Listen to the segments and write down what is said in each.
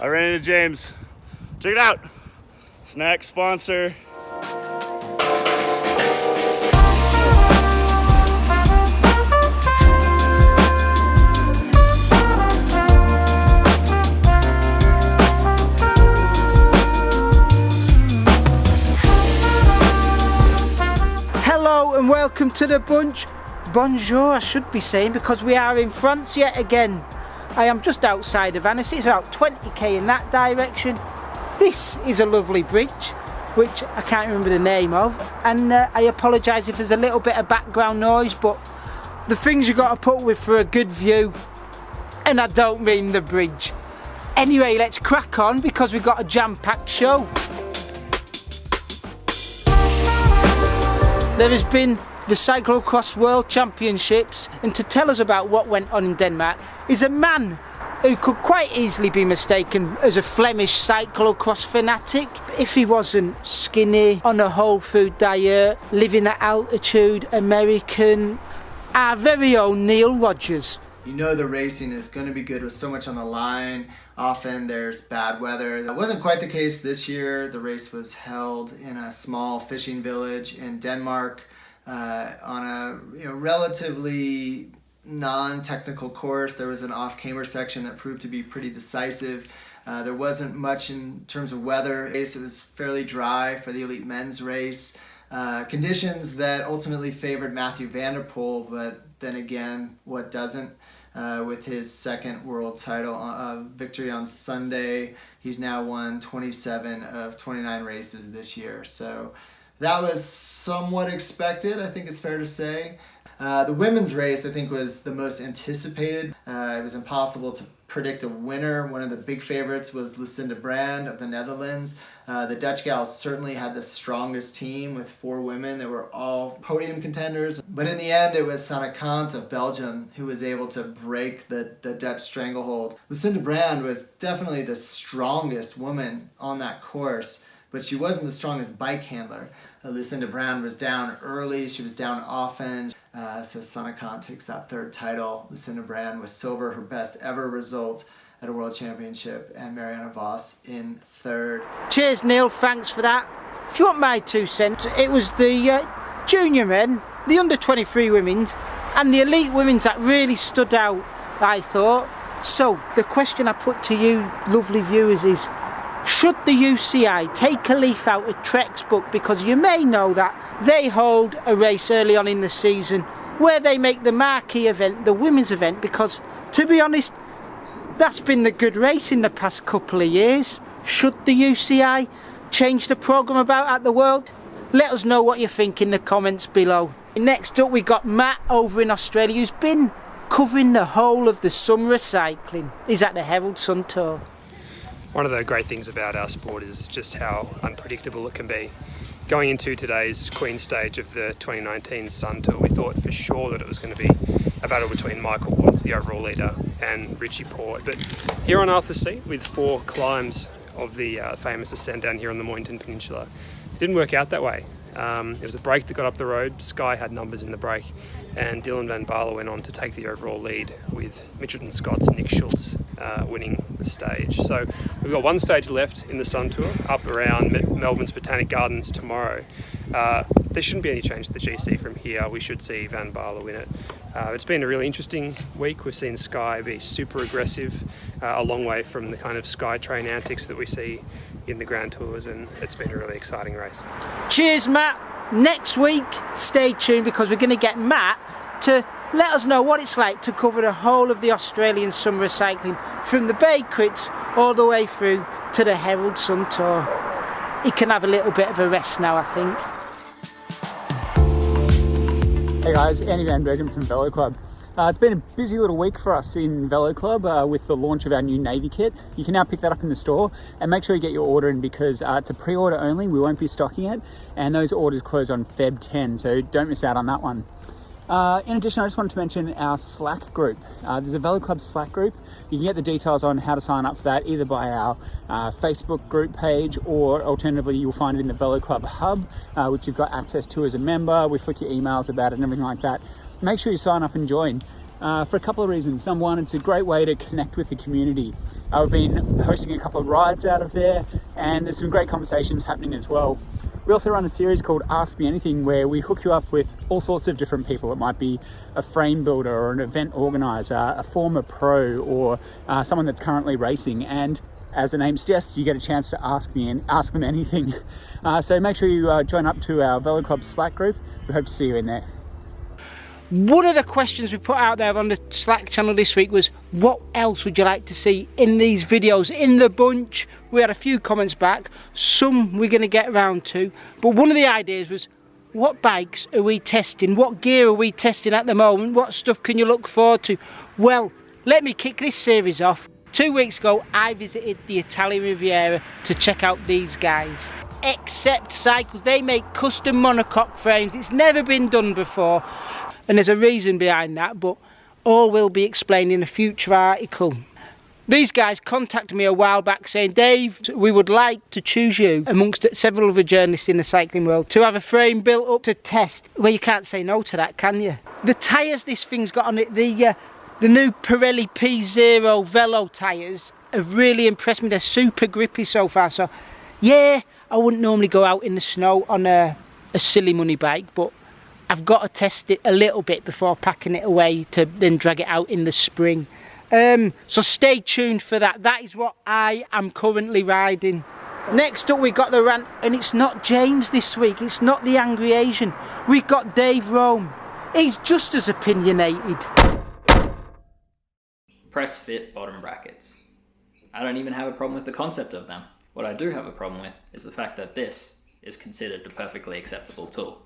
I ran into James. Check it out. Snack sponsor. Hello and welcome to the bunch. Bonjour, I should be saying, because we are in France yet again. I am just outside of Annecy. It's about 20k in that direction. This is a lovely bridge, which I can't remember the name of, and I apologise if there's a little bit of background noise, but the things you got to put with for a good view, and I don't mean the bridge. Anyway, let's crack on because we've got a jam-packed show. There has been the Cyclocross World Championships, and to tell us about what went on in Denmark is a man who could quite easily be mistaken as a Flemish cyclocross fanatic if he wasn't skinny, on a whole food diet, living at altitude, American. Our very own Neal Rogers. You know the racing is going to be good with so much on the line. Often there's bad weather. That wasn't quite the case this year. The race was held in a small fishing village in Denmark on a relatively non-technical course. There was an off-camber section that proved to be pretty decisive. There wasn't much in terms of weather. It was fairly dry for the elite men's race. Conditions that ultimately favored Matthew van der Poel, but then again, what doesn't? With his second world title victory on Sunday, he's now won 27 of 29 races this year. So that was somewhat expected, I think it's fair to say. The women's race, I think, was the most anticipated. It was impossible to predict a winner. One of the big favorites was Lucinda Brand of the Netherlands. The Dutch gals certainly had the strongest team with 4 women. They were all podium contenders. But in the end, it was Sanne Cant of Belgium who was able to break the Dutch stranglehold. Lucinda Brand was definitely the strongest woman on that course, but she wasn't the strongest bike handler. Lucinda Brand was down early. She was down often. So Sanne Cant takes that 3rd title. Lucinda Brand was silver, her best ever result at a World Championship, and Marianne Vos in 3rd. Cheers, Neil. Thanks for that. If you want my 2 cents, it was the junior men, the under-23 women's, and the elite women's that really stood out, I thought. So, the question I put to you, lovely viewers, is should the UCI take a leaf out of Trek's book, because you may know that they hold a race early on in the season where they make the marquee event, the women's event, because, to be honest, that's been the good race in the past couple of years. Should the UCI change the programme about at the World? Let us know what you think in the comments below. Next up, we got Matt over in Australia, who's been covering the whole of the summer of cycling. He's at the Herald Sun Tour. One of the great things about our sport is just how unpredictable it can be. Going into today's Queen stage of the 2019 Sun Tour, we thought for sure that it was going to be a battle between Michael Woods, the overall leader, and Richie Porte. But here on Arthur's Seat, with 4 climbs of the famous ascent down here on the Mornington Peninsula, it didn't work out that way. It was a break that got up the road. Sky had numbers in the break, and Dylan van Baarle went on to take the overall lead, with Mitchelton Scott's Nick Schultz winning the stage. So we've got 1 stage left in the Sun Tour, up around Melbourne's Botanic Gardens tomorrow. There shouldn't be any change to the GC from here. We should see van Baarle win it. It's been a really interesting week. We've seen Sky be super aggressive, a long way from the kind of Sky train antics that we see in the Grand Tours, and it's been a really exciting race. Cheers, Matt. Next week, stay tuned, because we're going to get Matt to let us know what it's like to cover the whole of the Australian summer of cycling, from the Bay Crits all the way through to the Herald Sun Tour. He can have a little bit of a rest now, I think. Hey guys, Andy Van Bergen from Velo Club. It's been a busy little week for us in Velo Club with the launch of our new Navy kit. You can now pick that up in the store, and make sure you get your order in, because it's a pre-order only. We won't be stocking it, and those orders close on Feb 10, so don't miss out on that one. In addition, I just wanted to mention our Slack group. There's a Velo Club Slack group. You can get the details on how to sign up for that either by our Facebook group page, or alternatively you'll find it in the Velo Club Hub, which you've got access to as a member. We flick your emails about it and everything like that. Make sure you sign up and join. for a couple of reasons. Number one, it's a great way to connect with the community. I've been hosting a couple of rides out of there, and there's some great conversations happening as well. We also run a series called Ask Me Anything, where we hook you up with all sorts of different people. It might be a frame builder or an event organizer, a former pro, or someone that's currently racing. And as the name suggests, you get a chance to ask them anything. So make sure you join up to our Velo Club Slack group. We hope to see you in there. One of the questions we put out there on the Slack channel this week was, what else would you like to see in these videos in the bunch? We had a few comments back, some we're going to get around to, but one of the ideas was, what bikes are we testing? What gear are we testing at the moment? What stuff can you look forward to? Well, let me kick this series off. 2 weeks ago, I visited the Italian Riviera to check out these guys. Accept Cycles. They make custom monocoque frames. It's never been done before, and there's a reason behind that, but all will be explained in a future article. These guys contacted me a while back saying, Dave, we would like to choose you amongst several other journalists in the cycling world to have a frame built up to test. Well, you can't say no to that, can you? The tyres this thing's got on it, the new Pirelli P0 Velo tyres have really impressed me. They're super grippy so far. So yeah, I wouldn't normally go out in the snow on a silly money bike, but I've got to test it a little bit before packing it away to then drag it out in the spring. So stay tuned for that. That is what I am currently riding. Next up, we got the rant, and it's not James this week. It's not the angry Asian. We've got Dave Rome. He's just as opinionated. Press fit bottom brackets. I don't even have a problem with the concept of them. What I do have a problem with is the fact that this is considered a perfectly acceptable tool.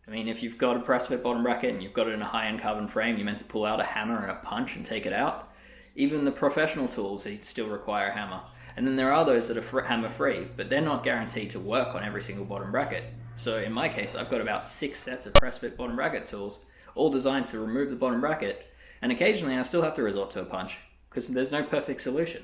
I mean, if you've got a press fit bottom bracket and you've got it in a high-end carbon frame, you're meant to pull out a hammer and a punch and take it out. Even the professional tools, they still require a hammer. And then there are those that are hammer-free, but they're not guaranteed to work on every single bottom bracket. So in my case, I've got about 6 sets of press fit bottom bracket tools, all designed to remove the bottom bracket, and occasionally I still have to resort to a punch, because there's no perfect solution.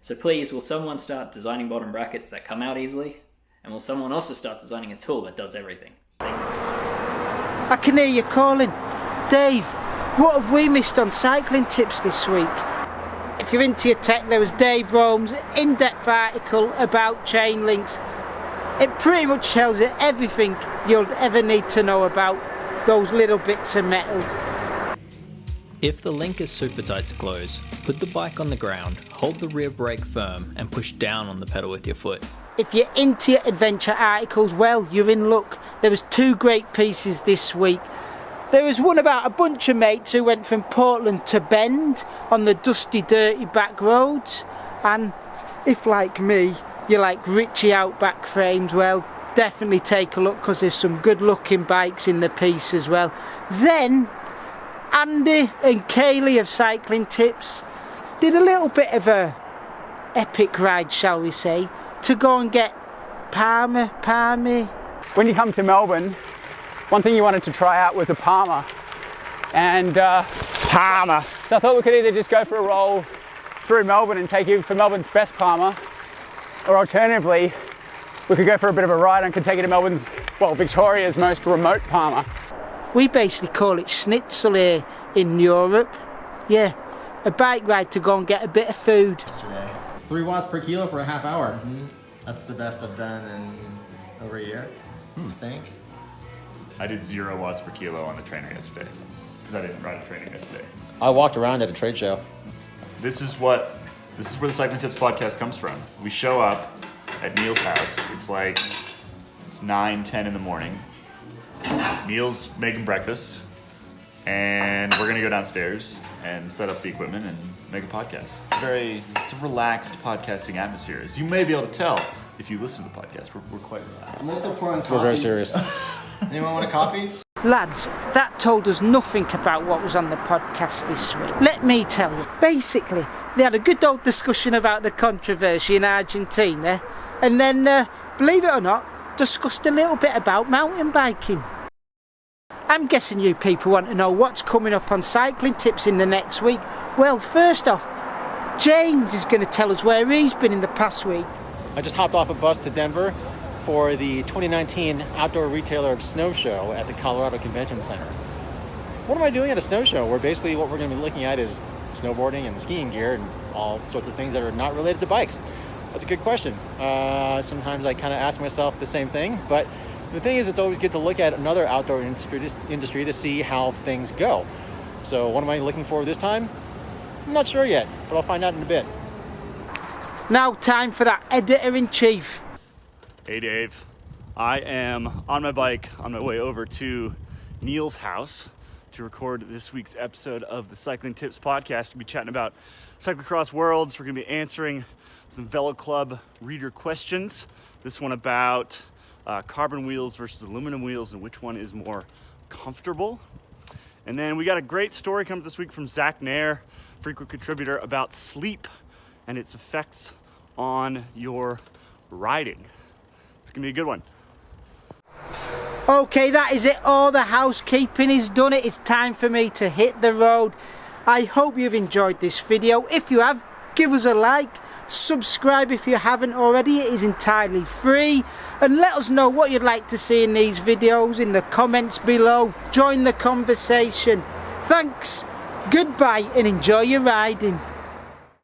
So please, will someone start designing bottom brackets that come out easily? And will someone also start designing a tool that does everything? Thank you. I can hear you calling. Dave, what have we missed on Cycling Tips this week? If you're into your tech, there was Dave Rome's in-depth article about chain links. It pretty much tells you everything you'll ever need to know about those little bits of metal. If the link is super tight to close, put the bike on the ground, hold the rear brake firm and push down on the pedal with your foot. If you're into your adventure articles, well, you're in luck. There was 2 great pieces this week. There was one about a bunch of mates who went from Portland to Bend on the dusty, dirty back roads. And if, like me, you like Richie Outback frames, well, definitely take a look, because there's some good looking bikes in the piece as well. Then Andy and Kaylee of Cycling Tips did a little bit of a epic ride, shall we say, to go and get Palmer. When you come to Melbourne, one thing you wanted to try out was a Palmer. And Palmer. so I thought we could either just go for a roll through Melbourne and take you for Melbourne's best Palmer, or alternatively, we could go for a bit of a ride and could take you to Melbourne's, well, Victoria's most remote Palmer. We basically call it schnitzel here in Europe. Yeah, a bike ride to go and get a bit of food. Yesterday. 3 watts per kilo for a half hour. That's the best I've done in over a year, I think. I did 0 watts per kilo on the trainer yesterday because I didn't ride a trainer yesterday. I walked around at a trade show. This is where the Cycling Tips podcast comes from. We show up at Neal's house. It's 9, 10 in the morning. Neal's making breakfast, and we're gonna go downstairs and set up the equipment and make a podcast. It's a relaxed podcasting atmosphere, as you may be able to tell if you listen to the podcast. We're quite relaxed. I'm also pouring coffee. We're very serious. Anyone want a coffee? Lads, that told us nothing about what was on the podcast this week. Let me tell you. Basically, they had a good old discussion about the controversy in Argentina, and then, believe it or not, discussed a little bit about mountain biking. I'm guessing you people want to know what's coming up on Cycling Tips in the next week. Well, first off, James is going to tell us where he's been in the past week. I just hopped off a bus to Denver for the 2019 Outdoor Retailer Snow Show at the Colorado Convention Center. what am I doing at a snow show? Where basically what we're going to be looking at is snowboarding and skiing gear and all sorts of things that are not related to bikes. That's a good question. Sometimes I kind of ask myself the same thing, but the thing is, it's always good to look at another outdoor industry to see how things go. So what am I looking for this time? I'm not sure yet, but I'll find out in a bit. Now time for that editor-in-chief. Hey Dave, I am on my bike on my way over to Neal's house to record this week's episode of the Cyclingtips podcast. We'll be chatting about Cyclocross Worlds. We're going to be answering some Velo Club reader questions. This one about carbon wheels versus aluminum wheels and which one is more comfortable. And then we got a great story coming this week from Zach Nair, frequent contributor, about sleep and its effects on your riding. It's gonna be a good one. Okay, that is it. All the housekeeping is done. It's time for me to hit the road. I hope you've enjoyed this video. If you have, give us a like. Subscribe if you haven't already. It is entirely free. And let us know what you'd like to see in these videos in the comments below. Join the conversation. Thanks, goodbye, and enjoy your riding.